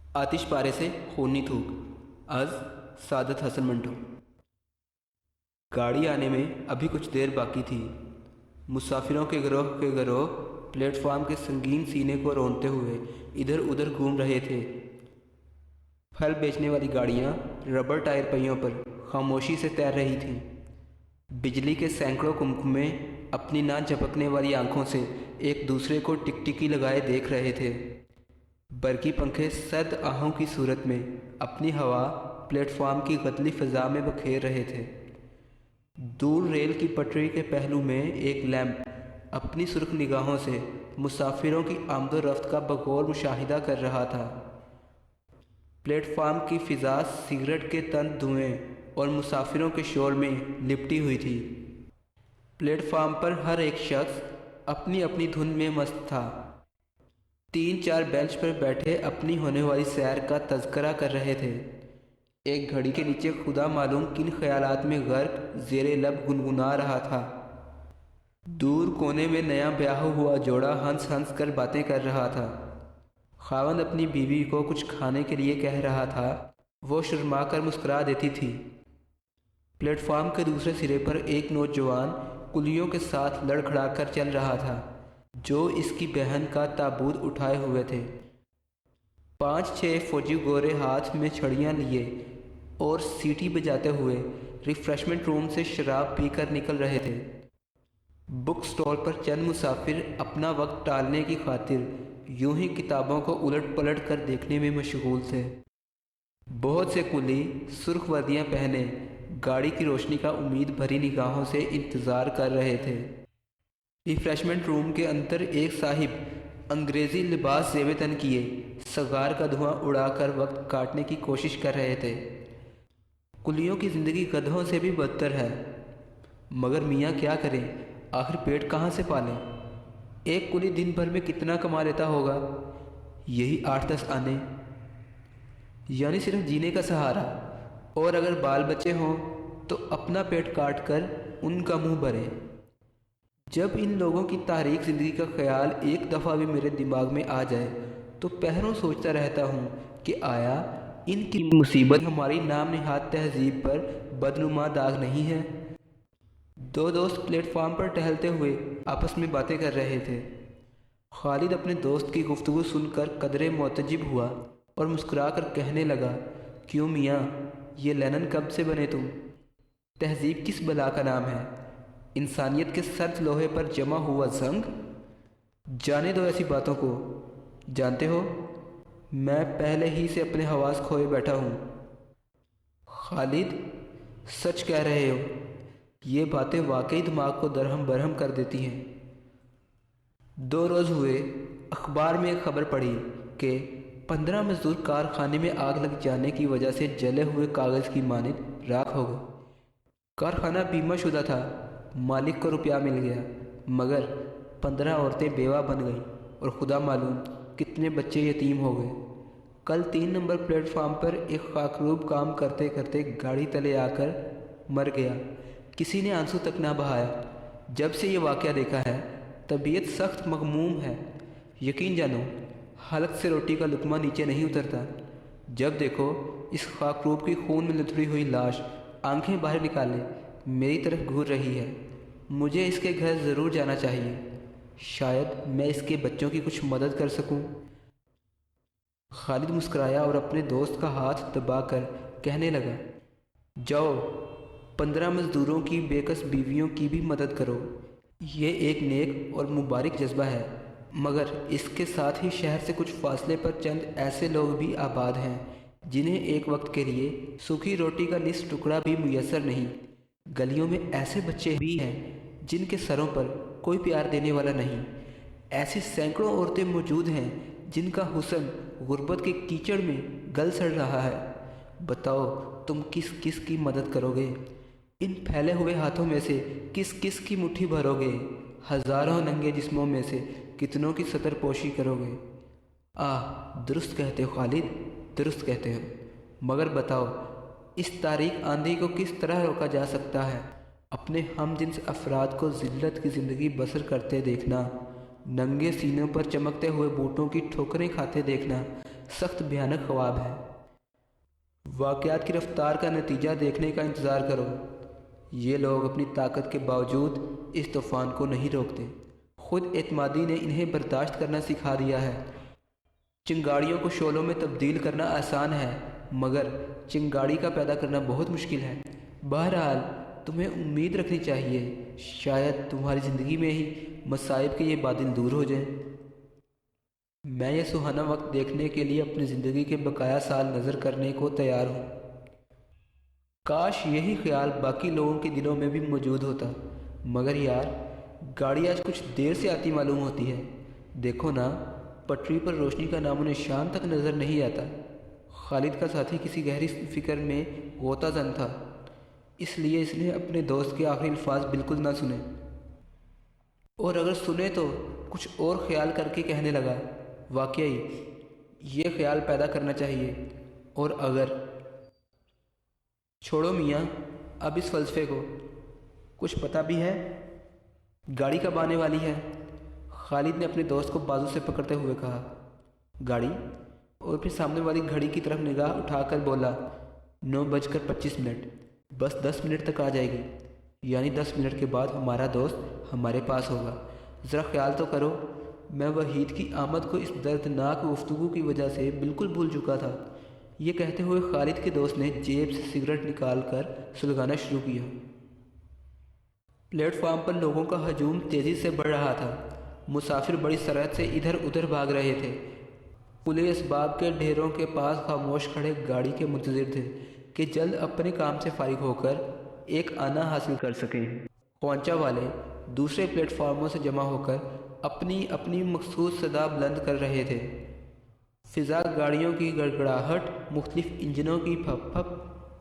आतिश पारे से खूनी थूक। आज सादत हसन मंटो। गाड़ी आने में अभी कुछ देर बाकी थी। मुसाफिरों के गिरोह प्लेटफार्म के संगीन सीने को रौंदते हुए इधर उधर घूम रहे थे। फल बेचने वाली गाड़ियां रबर टायर पहियों पर खामोशी से तैर रही थीं। बिजली के सैकड़ों कुमकुमे अपनी ना झपकने वाली आंखों से एक दूसरे को टिकटिकी लगाए देख रहे थे। बरकी पंखे सर्द आहों की सूरत में अपनी हवा प्लेटफार्म की गतली फ़िज़ा में बखेर रहे थे। दूर रेल की पटरी के पहलू में एक लैंप अपनी सुर्ख निगाहों से मुसाफिरों की आमदोरफ्त का बगौर मुशाहिदा कर रहा था। प्लेटफार्म की फ़िज़ा सिगरेट के तंद धुएं और मुसाफिरों के शोर में लिपटी हुई थी। प्लेटफार्म पर हर एक शख्स अपनी अपनी धुन में मस्त था। 3-4 बेंच पर बैठे अपनी होने वाली सैर का तज़करा कर रहे थे। एक घड़ी के नीचे खुदा मालूम किन ख्यालात में गर्क ज़ेरे लब गुनगुना रहा था। दूर कोने में नया ब्याह हुआ जोड़ा हंस हंस कर बातें कर रहा था। खावंद अपनी बीवी को कुछ खाने के लिए कह रहा था, वो शर्मा कर मुस्कुरा देती थी। प्लेटफार्म के दूसरे सिरे पर एक नौजवान कुलियों के साथ लड़खड़ा कर चल रहा था, जो इसकी बहन का ताबूत उठाए हुए थे। 5-6 फौजी गोरे हाथ में छड़ियाँ लिए और सीटी बजाते हुए रिफ्रेशमेंट रूम से शराब पीकर निकल रहे थे। बुक स्टॉल पर चंद मुसाफिर अपना वक्त टालने की खातिर यूं ही किताबों को उलट पलट कर देखने में मशगूल थे। बहुत से कुली सुर्ख वर्दियाँ पहने गाड़ी की रोशनी का उम्मीद भरी निगाहों से इंतज़ार कर रहे थे। रिफ्रेशमेंट रूम के अंदर एक साहिब अंग्रेज़ी लिबास ज़ेब तन किए सगार का धुआं उड़ाकर वक्त काटने की कोशिश कर रहे थे। कुलियों की ज़िंदगी गधों से भी बदतर है, मगर मियाँ क्या करें, आखिर पेट कहाँ से पालें। एक कुली दिन भर में कितना कमा लेता होगा? यही 8-10 आने, यानी सिर्फ जीने का सहारा। और अगर बाल बच्चे हों तो अपना पेट काट कर उनका मुंह भरें। जब इन लोगों की तारीख ज़िंदगी का ख्याल एक दफ़ा भी मेरे दिमाग में आ जाए तो पहरों सोचता रहता हूँ कि आया इनकी मुसीबत हमारी नाम निहाद तहजीब पर बदनुमा दाग नहीं है। दो दोस्त प्लेटफार्म पर टहलते हुए आपस में बातें कर रहे थे। खालिद अपने दोस्त की गुफ्तगू सुनकर कदरे मुतजिब हुआ और मुस्कुरा कर कहने लगा, क्यों मियाँ, ये लेनन कब से बने तुम? तहजीब किस बला का नाम है? इंसानियत के सर्द लोहे पर जमा हुआ जंग? जाने दो ऐसी बातों को। जानते हो, मैं पहले ही से अपने हवास खोए बैठा हूँ। खालिद, सच कह रहे हो, ये बातें वाकई दिमाग को दरहम बरहम कर देती हैं। 2 रोज़ हुए अखबार में एक खबर पढ़ी कि 15 मजदूर कारखाने में आग लग जाने की वजह से जले हुए कागज़ की मानित राख हो गए। कारखाना बीमा शुदा था, मालिक को रुपया मिल गया, मगर 15 औरतें बेवा बन गईं और खुदा मालूम कितने बच्चे यतीम हो गए। कल 3 नंबर प्लेटफार्म पर एक खाकरूब काम करते करते गाड़ी तले आकर मर गया। किसी ने आंसू तक ना बहाया। जब से ये वाक़या देखा है तबीयत सख्त मगमूम है। यकीन जानो, हलक से रोटी का लुकमा नीचे नहीं उतरता। जब देखो इस खाकरूब की खून में लुथड़ी हुई लाश आंखें बाहर निकाले मेरी तरफ घूर रही है। मुझे इसके घर ज़रूर जाना चाहिए, शायद मैं इसके बच्चों की कुछ मदद कर सकूं। खालिद मुस्कुराया और अपने दोस्त का हाथ दबाकर कहने लगा, जाओ 15 मज़दूरों की बेकस बीवियों की भी मदद करो। ये एक नेक और मुबारक जज्बा है, मगर इसके साथ ही शहर से कुछ फासले पर चंद ऐसे लोग भी आबाद हैं जिन्हें एक वक्त के लिए सूखी रोटी का निस टुकड़ा भी मुयसर नहीं। गलियों में ऐसे बच्चे भी हैं जिनके सरों पर कोई प्यार देने वाला नहीं। ऐसी सैकड़ों औरतें मौजूद हैं जिनका हुस्न गुर्बत के कीचड़ में गल सड़ रहा है। बताओ तुम किस किस की मदद करोगे? इन फैले हुए हाथों में से किस किस की मुट्ठी भरोगे? हज़ारों नंगे जिस्मों में से कितनों की सतर पोशी करोगे? दुरुस्त कहते हो खालिद, दुरुस्त कहते हो। मगर बताओ, इस तारीख आंधी को किस तरह रोका जा सकता है? अपने हम जिन्स अफराद को ज़िल्लत की ज़िंदगी बसर करते देखना, नंगे सीनों पर चमकते हुए बूटों की ठोकरें खाते देखना, سخت بھیانک خواب ہے۔ واقعات کی رفتار کا نتیجہ دیکھنے کا انتظار کرو۔ یہ لوگ اپنی طاقت کے باوجود اس طوفان کو نہیں روکتے۔ خود اعتمادی نے انہیں برداشت کرنا سکھا دیا ہے۔ چنگاڑیوں کو شعلوں میں تبدیل کرنا آسان ہے، مگر چنگاڑی کا پیدا کرنا بہت مشکل ہے۔ بہرحال تمہیں امید رکھنی چاہیے، شاید تمہاری زندگی میں ہی مصائب کے یہ بادل دور ہو جائیں۔ میں یہ سہانا وقت دیکھنے کے لیے اپنی زندگی کے بقایا سال نظر کرنے کو تیار ہوں۔ کاش یہی خیال باقی لوگوں کے دلوں میں بھی موجود ہوتا، مگر یار گاڑی آج کچھ دیر سے آتی معلوم ہوتی ہے۔ دیکھو نا، پٹری پر روشنی کا نام و نشان تک نظر نہیں آتا۔ خالد کا ساتھی کسی گہری فکر میں غوطہ زن تھا، اس لیے اس نے اپنے دوست کے آخری الفاظ بالکل نہ سنے، اور اگر سنے تو کچھ اور خیال کر کے کہنے لگا، واقعی یہ خیال پیدا کرنا چاہیے، اور اگر چھوڑو میاں اب اس فلسفے کو، کچھ پتہ بھی ہے گاڑی کب آنے والی ہے؟ خالد نے اپنے دوست کو بازو سے پکڑتے ہوئے کہا۔ گاڑی؟ اور پھر سامنے والی گھڑی کی طرف نگاہ اٹھا کر بولا، 9:25، بس 10 منٹ تک آ جائے گی، یعنی 10 منٹ کے بعد ہمارا دوست ہمارے پاس ہوگا۔ ذرا خیال تو کرو، میں وحید کی آمد کو اس دردناک گفتگو کی وجہ سے بالکل بھول چکا تھا۔ یہ کہتے ہوئے خالد کے دوست نے جیب سے سگریٹ نکال کر سلگانا شروع کیا۔ پلیٹ فارم پر لوگوں کا ہجوم تیزی سے بڑھ رہا تھا۔ مسافر بڑی سرعت سے ادھر ادھر بھاگ رہے تھے۔ کھلے اسباب کے ڈھیروں کے پاس خاموش کھڑے گاڑی کے منتظر تھے کہ جلد اپنے کام سے فارغ ہو کر ایک آنا حاصل کر سکیں۔ خوانچہ والے دوسرے پلیٹ فارموں سے جمع ہو کر اپنی اپنی مخصوص صدا بلند کر رہے تھے۔ فضا گاڑیوں کی گڑگڑاہٹ، مختلف انجنوں کی پھپ پھپ،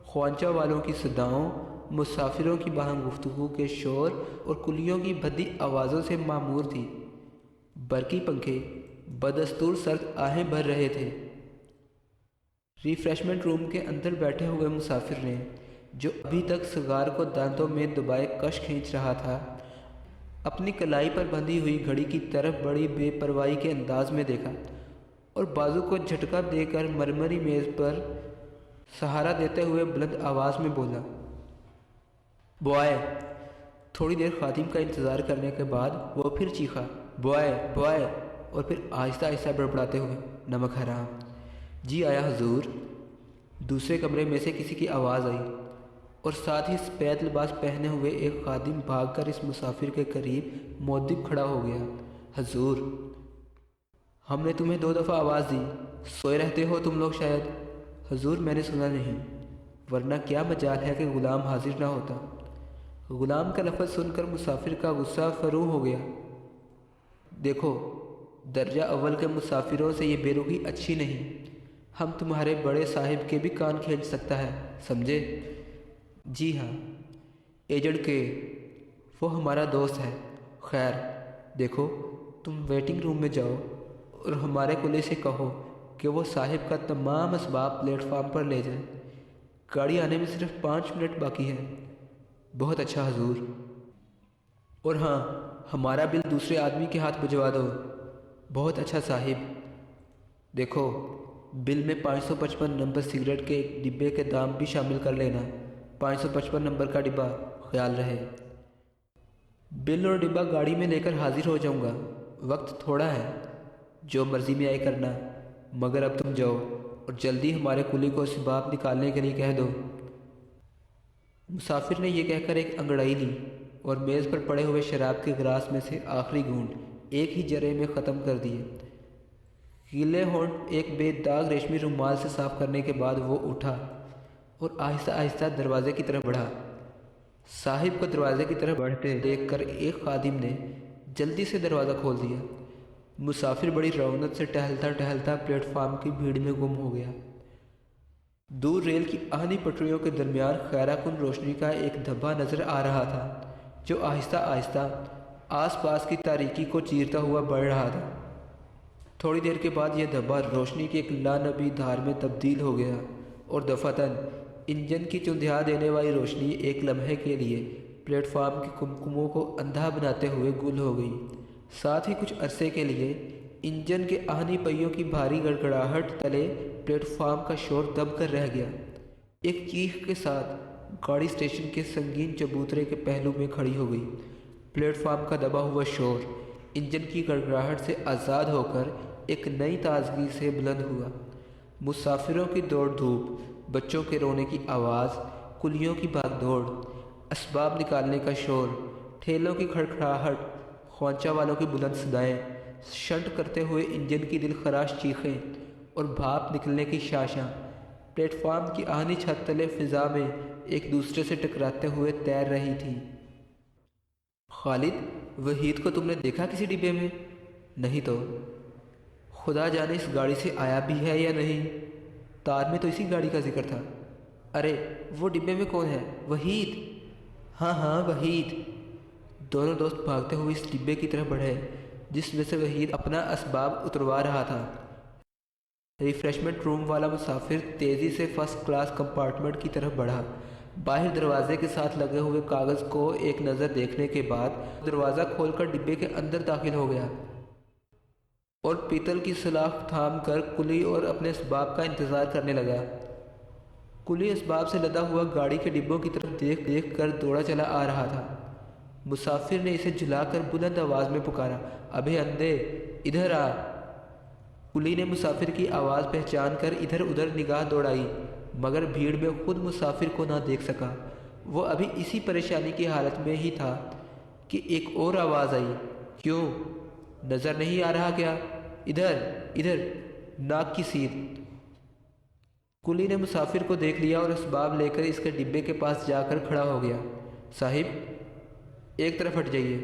خوانچہ والوں کی صداؤں، مسافروں کی باہم گفتگو کے شور اور کلیوں کی بھدی آوازوں سے معمور تھی۔ برقی پنکھے بدستور سرد آہیں بھر رہے تھے۔ ریفریشمنٹ روم کے اندر بیٹھے ہوئے مسافر نے، جو ابھی تک سگار کو دانتوں میں دبائے کش کھینچ رہا تھا، اپنی کلائی پر بندھی ہوئی گھڑی کی طرف بڑی بے پرواہی کے انداز میں دیکھا اور بازو کو جھٹکا دے کر مرمری میز پر سہارا دیتے ہوئے بلند آواز میں بولا، بوائے۔ تھوڑی دیر خادم کا انتظار کرنے کے بعد وہ پھر چیخا، بوائے بوائے، اور پھر آہستہ آہستہ بڑبڑاتے ہوئے، نمک حرام۔ جی آیا حضور۔ دوسرے کمرے میں سے کسی کی آواز آئی، اور ساتھ ہی سفید لباس پہنے ہوئے ایک خادم بھاگ کر اس مسافر کے قریب مودب کھڑا ہو گیا۔ حضور، ہم نے تمہیں 2 دفعہ آواز دی، سوئے رہتے ہو تم لوگ شاید۔ حضور میں نے سنا نہیں، ورنہ کیا مجال ہے کہ غلام حاضر نہ ہوتا۔ غلام کا لفظ سن کر مسافر کا غصہ فرو ہو گیا۔ دیکھو، درجہ اول کے مسافروں سے یہ بے رخی اچھی نہیں۔ ہم تمہارے بڑے صاحب کے بھی کان کھینچ سکتا ہے، سمجھے؟ جی ہاں، ایجنٹ کے، وہ ہمارا دوست ہے۔ خیر، دیکھو تم ویٹنگ روم میں جاؤ اور ہمارے کلے سے کہو کہ وہ صاحب کا تمام اسباب پلیٹ فارم پر لے جائیں۔ گاڑی آنے میں صرف 5 منٹ باقی ہے۔ بہت اچھا حضور۔ اور ہاں، ہمارا بل دوسرے آدمی کے ہاتھ بھجوا دو۔ بہت اچھا صاحب۔ دیکھو، بل میں 555 نمبر سگریٹ کے ایک ڈبے کے دام بھی شامل کر لینا۔ 555 نمبر کا ڈبہ، خیال رہے۔ بل اور ڈبہ گاڑی میں لے کر حاضر ہو جاؤں گا۔ وقت تھوڑا ہے، جو مرضی میں آئے کرنا، مگر اب تم جاؤ اور جلدی ہمارے کلی کو اسباب نکالنے کے لیے کہہ دو۔ مسافر نے یہ کہہ کر ایک انگڑائی لی اور میز پر پڑے ہوئے شراب کے گلاس میں سے آخری گھونٹ ایک ہی جرعے میں ختم کر دیے۔ گیلے ہونٹ ایک بے داغ ریشمی رومال سے صاف کرنے کے بعد وہ اٹھا اور آہستہ آہستہ دروازے کی طرف بڑھا۔ صاحب کو دروازے کی طرف بڑھتے دیکھ کر ایک خادم نے جلدی سے دروازہ کھول دیا۔ مسافر بڑی رونق سے ٹہلتا ٹہلتا پلیٹ فارم کی بھیڑ میں گم ہو گیا۔ دور ریل کی آہنی پٹریوں کے درمیان خیرہ کن روشنی کا ایک دھبا نظر آ رہا تھا، جو آہستہ آہستہ آس پاس کی تاریکی کو چیرتا ہوا بڑھ رہا تھا۔ تھوڑی دیر کے بعد یہ دھبا روشنی کی ایک لانبی دھار میں تبدیل ہو گیا اور دفعتاً انجن کی چندھیا دینے والی روشنی ایک لمحے کے لیے پلیٹ فارم کی کمکموں کو اندھا بناتے ہوئے گل ہو گئی۔ ساتھ ہی کچھ عرصے کے لیے इंजन के आहनी पहियों की भारी गड़गड़ाहट तले प्लेटफार्म का शोर दब कर रह गया। एक चीख के साथ गाड़ी स्टेशन के संगीन चबूतरे के पहलू में खड़ी हो गई। प्लेटफार्म का दबा हुआ शोर इंजन की गड़गड़ाहट से आज़ाद होकर एक नई ताजगी से बुलंद हुआ। मुसाफिरों की दौड़ धूप, बच्चों के रोने की आवाज़, कुलियों की भागदौड़, असबाब निकालने का शोर, ठेलों की खड़खड़ाहट, ख्वांचा वालों की बुलंद सदाएं, शंट करते हुए इंजन की दिलखराश चीखें और भाप निकलने की शाशां प्लेटफार्म की आहनी छत तले फिजा में एक दूसरे से टकराते हुए तैर रही थी। खालिद, वहीद को तुमने देखा किसी डिब्बे में? नहीं तो। खुदा जाने इस गाड़ी से आया भी है या नहीं। तार में तो इसी गाड़ी का जिक्र था। अरे वो डिब्बे में कौन है? वहीद। हाँ हाँ, वहीद। दोनों दोस्त भागते हुए इस डिब्बे की तरफ बढ़े जिसमें से वहीद अपना असबाब उतरवा रहा था। रिफ्रेशमेंट रूम वाला मुसाफिर तेज़ी से फर्स्ट क्लास कंपार्टमेंट की तरफ बढ़ा। बाहर दरवाजे के साथ लगे हुए कागज़ को एक नज़र देखने के बाद दरवाज़ा खोलकर डिब्बे के अंदर दाखिल हो गया और पीतल की सलाख थाम कर कुली और अपने असबाब का इंतज़ार करने लगा। कुली असबाब से लदा हुआ गाड़ी के डिब्बों की तरफ देख देख कर दौड़ा चला आ रहा था। मुसाफिर ने इसे झुलाकर बुलंद आवाज़ में पुकारा, अबे अंधे, इधर आ। कुली ने मुसाफिर की आवाज़ पहचान कर इधर उधर निगाह दौड़ाई, मगर भीड़ में खुद मुसाफिर को ना देख सका। वो अभी इसी परेशानी की हालत में ही था कि एक और आवाज़ आई, क्यों नज़र नहीं आ रहा क्या? इधर इधर, नाक की सीध। कुली ने मुसाफिर को देख लिया और असबाब लेकर इसके डिब्बे के पास जाकर खड़ा हो गया। साहिब, एक तरफ हट जाइए,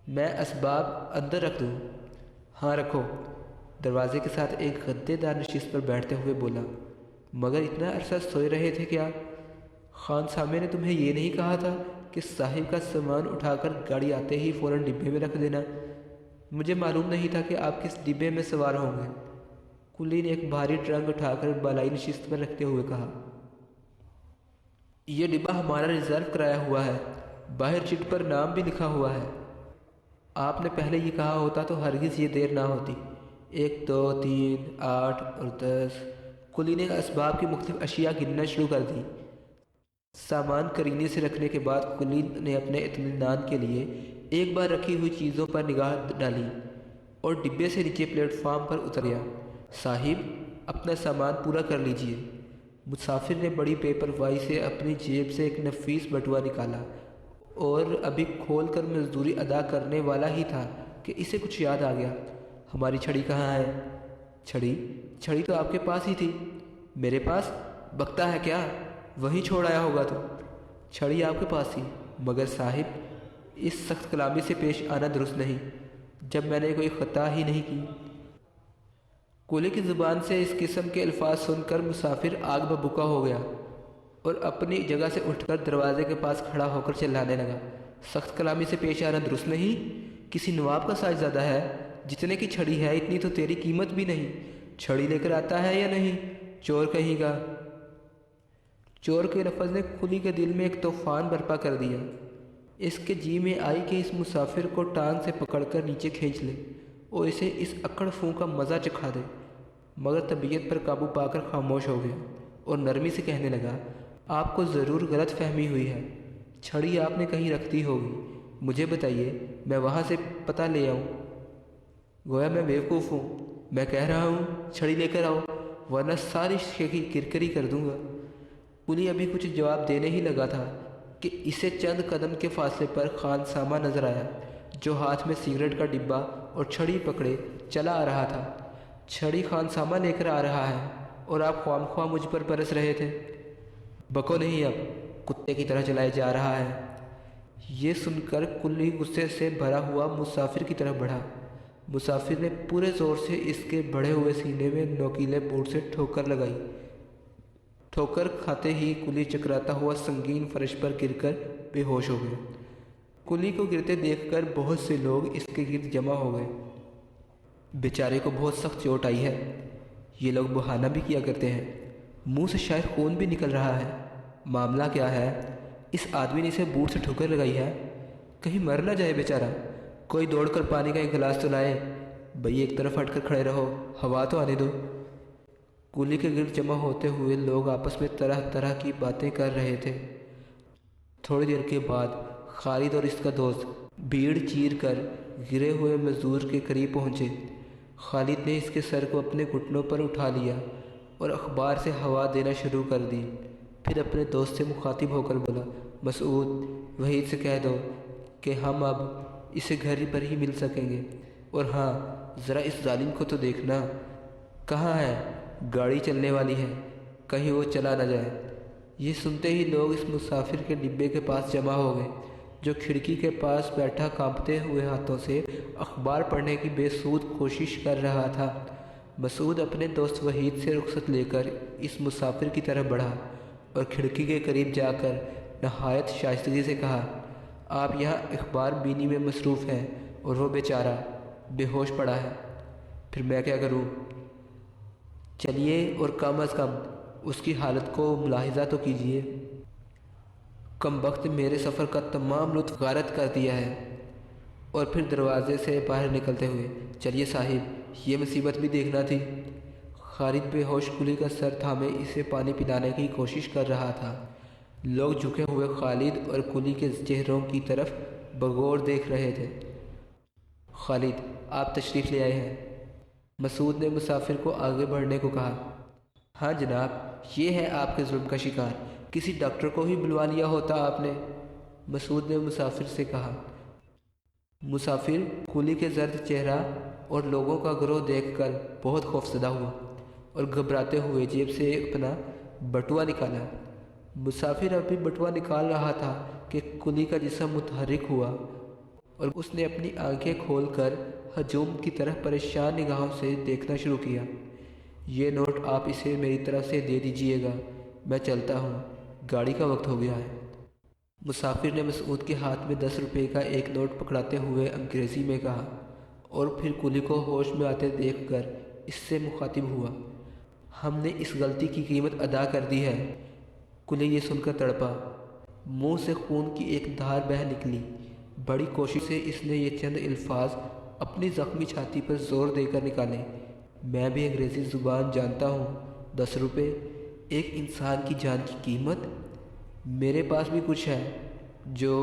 मैं असबाब अंदर रख दूँ? हाँ रखो, दरवाजे के साथ एक गद्देदार नशिस्त पर बैठते हुए बोला। मगर इतना अरसा सोए रहे थे क्या? खान सामे ने तुम्हें ये नहीं कहा था कि साहिब का सामान उठाकर गाड़ी आते ही फ़ौरन डिब्बे में रख देना? मुझे मालूम नहीं था कि आप किस डिब्बे में सवार होंगे। कुली ने एक भारी ट्रंक उठाकर बालाई नशिस्त पर रखते हुए कहा। यह डिब्बा हमारा रिजर्व कराया हुआ है, बाहर चिट पर नाम भी लिखा हुआ है। आपने पहले ये कहा होता तो हरगिज़ ये देर ना होती। 1 2 3 8 और 10। कुली ने असबाब की मुख्तलिफ अशिया गिनना शुरू कर दी। सामान करीने से रखने के बाद कुली ने अपने इत्मीनान के लिए एक बार रखी हुई चीज़ों पर निगाह डाली और डिब्बे से नीचे प्लेटफार्म पर उतर गया। साहिब, अपना सामान पूरा कर लीजिए। मुसाफिर ने बड़ी बेपरवाही से अपनी जेब से एक नफीस बटुआ निकाला और अभी खोल कर मजदूरी अदा करने वाला ही था कि इसे कुछ याद आ गया। हमारी छड़ी कहाँ है? छड़ी तो आपके पास ही थी। मेरे पास? बकता है क्या? वहीं छोड़ आया होगा तो। छड़ी आपके पास थी, मगर साहिब, इस सख्त कलामी से पेश आना दुरुस्त नहीं, जब मैंने कोई ख़ता ही नहीं की। कुली की ज़ुबान से इस किस्म के अल्फाज सुनकर मुसाफिर आग बबूका हो गया और अपनी जगह से उठकर दरवाजे के पास खड़ा होकर चिल्लाने लगा, सख्त कलामी से पेश आना दुरुस्त नहीं? किसी नवाब का साजज़ादा है? जितने की छड़ी है इतनी तो तेरी कीमत भी नहीं। छड़ी लेकर आता है या नहीं? चोर कहीं का। चोर के लफ्ज़ ने कुली के दिल में एक तूफ़ान बर्पा कर दिया। इसके जी में आई कि इस मुसाफिर को टांग से पकड़कर नीचे खींच ले और इसे इस अकड़ फूं का मज़ा चखा दे, मगर तबीयत पर काबू पाकर खामोश हो गया और नरमी से कहने लगा, आपको ज़रूर गलत फहमी हुई है। छड़ी आपने कहीं रख दी होगी, मुझे बताइए, मैं वहाँ से पता ले आऊँ। गोया मैं बेवकूफ़ हूँ? मैं कह रहा हूँ छड़ी लेकर आओ, वरना सारी शेखी किरकिरी कर दूँगा। कुली अभी कुछ जवाब देने ही लगा था कि इसे चंद कदम के फासले पर खान सामा नज़र आया, जो हाथ में सिगरेट का डिब्बा और छड़ी पकड़े चला आ रहा था। छड़ी खान सामा लेकर आ रहा है और आप ख्वामख्वाह मुझ पर बरस रहे थे। बको नहीं, अब कुत्ते की तरह चलाए जा रहा है। ये सुनकर कुली गुस्से से भरा हुआ मुसाफिर की तरफ बढ़ा। मुसाफिर ने पूरे ज़ोर से इसके बढ़े हुए सीने में नोकीले बोर्ड से ठोकर लगाई। ठोकर खाते ही कुली चकराता हुआ संगीन फर्श पर गिरकर बेहोश हो गया। कुली को गिरते देखकर बहुत से लोग इसके गिर्द जमा हो गए। बेचारे को बहुत सख्त चोट आई है। ये लोग बहाना भी किया करते हैं, मुंह से शायद खून भी निकल रहा है। मामला क्या है? इस आदमी ने इसे बूट से ठोकर लगाई है, कहीं मर ना जाए बेचारा। कोई दौड़कर पानी का एक गिलास तो लाए। بھئی ایک طرف ہٹ کر کھڑے رہو، ہوا تو آنے دو۔ کولی کے گرد جمع ہوتے ہوئے لوگ آپس میں طرح طرح کی باتیں کر رہے تھے۔ تھوڑی دیر کے بعد خالد اور اس کا دوست بھیڑ چیر کر گرے ہوئے مزدور کے قریب پہنچے۔ خالد نے اس کے سر کو اپنے گھٹنوں پر اٹھا لیا اور اخبار سے ہوا دینا شروع کر دی۔ پھر اپنے دوست سے مخاطب ہو کر بولا، مسعود، وحید سے کہہ دو کہ ہم اب اسے گھر پر ہی مل سکیں گے، اور ہاں ذرا اس ظالم کو تو دیکھنا، کہاں ہے؟ گاڑی چلنے والی ہے، کہیں وہ چلا نہ جائے۔ یہ سنتے ہی لوگ اس مسافر کے ڈبے کے پاس جمع ہو گئے، جو کھڑکی کے پاس بیٹھا کانپتے ہوئے ہاتھوں سے اخبار پڑھنے کی بے سود کوشش کر رہا تھا۔ مسعود اپنے دوست وحید سے رخصت لے کر اس مسافر کی طرف بڑھا اور کھڑکی کے قریب جا کر نہایت شائستگی سے کہا، آپ یہاں اخبار بینی میں مصروف ہیں اور وہ بیچارہ بے ہوش پڑا ہے، پھر میں کیا کروں؟ چلیے اور کم از کم اس کی حالت کو ملاحظہ تو کیجیے۔ کم وقت میرے سفر کا تمام لطف غارت کر دیا ہے۔ اور پھر دروازے سے باہر نکلتے ہوئے، چلیے صاحب، یہ مصیبت بھی دیکھنا تھی۔ خالد بے ہوش کولی کا سر تھامے اسے پانی پلانے کی کوشش کر رہا تھا۔ لوگ جھکے ہوئے خالد اور کولی کے چہروں کی طرف بغور دیکھ رہے تھے۔ خالد، آپ تشریف لے آئے ہیں؟ مسعود نے مسافر کو آگے بڑھنے کو کہا۔ ہاں جناب، یہ ہے آپ کے ظلم کا شکار، کسی ڈاکٹر کو ہی بلوا لیا ہوتا آپ نے، مسعود نے مسافر سے کہا۔ مسافر کولی کے زرد چہرہ اور لوگوں کا گروہ دیکھ کر بہت خوفزدہ ہوا اور گھبراتے ہوئے جیب سے اپنا بٹوا نکالا۔ مسافر ابھی بٹوا نکال رہا تھا کہ کولی کا جسم متحرک ہوا اور اس نے اپنی آنکھیں کھول کر ہجوم کی طرف پریشان نگاہوں سے دیکھنا شروع کیا۔ یہ نوٹ آپ اسے میری طرف سے دے دیجئے گا، میں چلتا ہوں، گاڑی کا وقت ہو گیا ہے۔ مسافر نے مسعود کے ہاتھ میں 10 روپے کا ایک نوٹ پکڑاتے ہوئے انگریزی میں کہا، اور پھر کولی کو ہوش میں آتے دیکھ کر اس سے مخاطب ہوا، ہم نے اس غلطی کی قیمت ادا کر دی ہے۔ کولی یہ سن کر تڑپا، منہ سے خون کی ایک دھار بہہ نکلی۔ بڑی کوشش سے اس نے یہ چند الفاظ اپنی زخمی چھاتی پر زور دے کر نکالے، میں بھی انگریزی زبان جانتا ہوں، 10 روپے، ایک انسان کی جان کی قیمت، میرے پاس بھی کچھ ہے جو…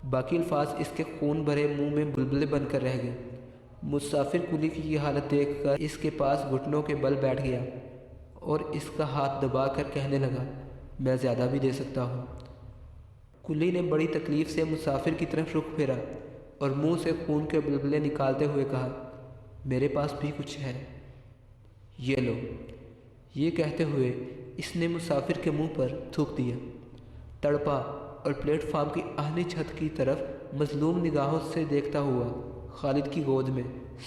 باقی الفاظ اس کے خون بھرے منہ میں بلبلے بن کر رہ گئے۔ مسافر کولی کی یہ حالت دیکھ کر اس کے پاس گھٹنوں کے بل بیٹھ گیا اور اس کا ہاتھ دبا کر کہنے لگا، میں زیادہ بھی دے سکتا ہوں۔ کولی نے بڑی تکلیف سے مسافر کی طرف رخ پھیرا اور منہ سے خون کے بلبلے نکالتے ہوئے کہا، میرے پاس بھی کچھ ہے، یہ لو۔ یہ کہتے ہوئے اس نے مسافر کے منہ پر تھوک دیا۔ تڑپا اور پلیٹ فارم کی آہنی چھت کی طرف مظلوم نگاہوں سے دیکھتا ہوا خالد کی گود میں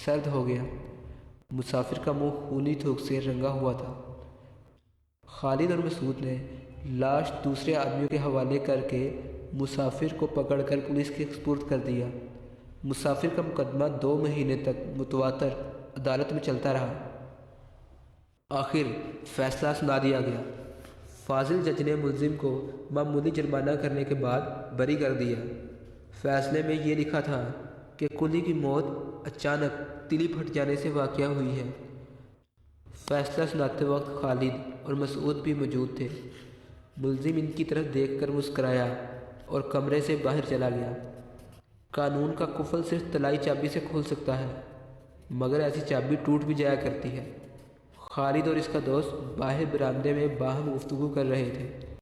سرد ہو گیا۔ مسافر کا منہ خونی تھوک سے رنگا ہوا تھا۔ خالد اور مسعود نے لاش دوسرے آدمیوں کے حوالے کر کے مسافر کو پکڑ کر پولیس کے سپرد کر دیا۔ مسافر کا مقدمہ 2 مہینے تک متواتر عدالت میں چلتا رہا۔ آخر فیصلہ سنا دیا گیا۔ فاضل جج نے ملزم کو معمولی جرمانہ کرنے کے بعد بری کر دیا۔ فیصلے میں یہ لکھا تھا کہ کولی کی موت اچانک تلی پھٹ جانے سے واقع ہوئی ہے۔ فیصلہ سناتے وقت خالد اور مسعود بھی موجود تھے۔ ملزم ان کی طرف دیکھ کر مسکرایا اور کمرے سے باہر چلا گیا۔ قانون کا قفل صرف طلائی چابی سے کھل سکتا ہے، مگر ایسی چابی ٹوٹ بھی جایا کرتی ہے۔ خالد اور اس کا دوست باہر برآمدے میں باہم گفتگو کر رہے تھے۔